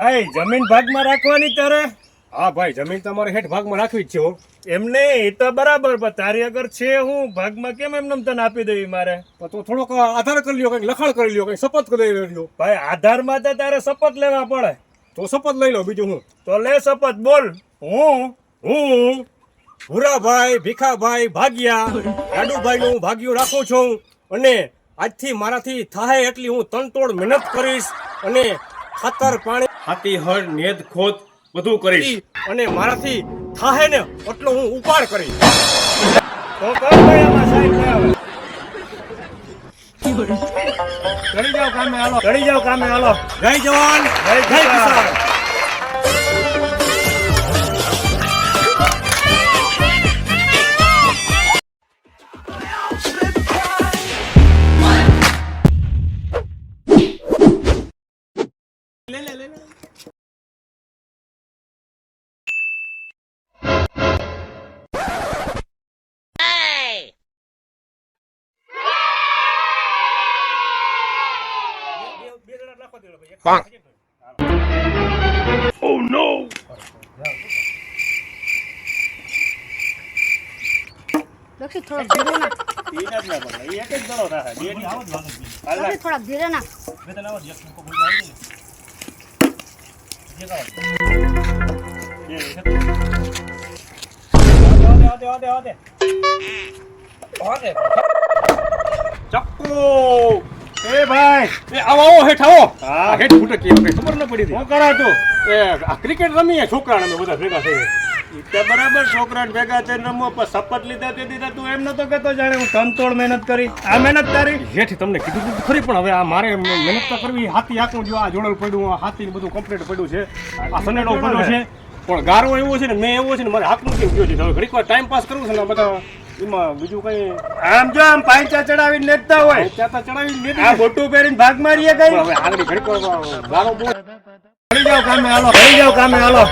આય જમીન ભાગમાં રાખવાની તારે? હા ભાઈ, જમીન તમારે હેઠ ભાગમાં રાખવી જ છે હો. એમને એ તો બરાબર, પણ તારી આગળ છે હું ભાગમાં કેમ એમને તને આપી દેવી મારે? તો થોડોક આધાર કરી લ્યો, કંઈક લખાણ કરી લ્યો, કંઈક શપથ કરી લ્યો. ભાઈ આધારમાં તો તારે શપથ લેવા પડે. તો શપથ લઈ લો, બીજું હું. તો લે શપથ, બોલ. હું ભૂરાભાઈ ભીખાભાઈ ભાગ્યા લાડુભાઈનું ભાગ્યું રાખું છું અને આજથી મારાથી થાય એટલી હું તનતોડ મહેનત કરીશ અને ખાતર પાણી હાથી હળ નેદ ખોદ બધું કરીશ અને મારાથી થાય ને એટલો હું ઉપાડ કરીશ. તો કર ભાઈ આમાં સાઈન લે હવે. ચડી જાઓ કામે હાલો, ચડી જાઓ કામે હાલો. જય જવાન જય કિસાન. Oh no! લક્ષી થોડાક ધીરે નાખ. ઈ નથી ના પડે. ઈ એક જ ગળો થાય. બે ની આવો જ વાગે. હાલ લક્ષી થોડાક ધીરે નાખ. બે તને આવો જ એક મુકો બોલ આવી ગયો. જે કાવ. આદે. ચક્કુ એ ભાઈ, એ આવો હેઠ આવો. હા. આ હેઠ ફૂટે કેમ કઈ ખબર ન પડી હતી. શું કરાય તું? એ આ ક્રિકેટ રમીએ છોકરા અમે બધા ભેગા થઈને. ઈ તો બરાબર, છોકરાને ભેગા થઈને રમો, પણ શપથ લીધા તે દીધા તું એમ નતો કહેતો જાણે હું તનતોડ મહેનત કરી. આ મહેનત તારી? હેઠ તમને કીધું તું ખરી, પણ હવે આ મારે મહેનત તો કરવી. હાથી આખું જો આ જોડેલ પડ્યું, આ હાથી બધું કમ્પ્લીટ પડ્યું છે, આ સનેડો પડ્યો છે, પણ ગારો એવો છે ને, મેં એવો છે ને, મારે હાથનું કેમ ગયો છે. હવે ઘડીક વાર ટાઈમ પાસ કરવું છે ને, આ બધા એમાં બીજું કઈ આમ જો આમ પાંચા ચડાવીને નેતા હોય, ત્યાં તો ચડાવી લીધી આ બોટું પહેરીને ભાગ મારીએ કઈ? હવે આગળ ઘડીક વાર ગારો બહુ ચડી જાઓ કામે હાલો, ચડી જાઓ કામે હાલો.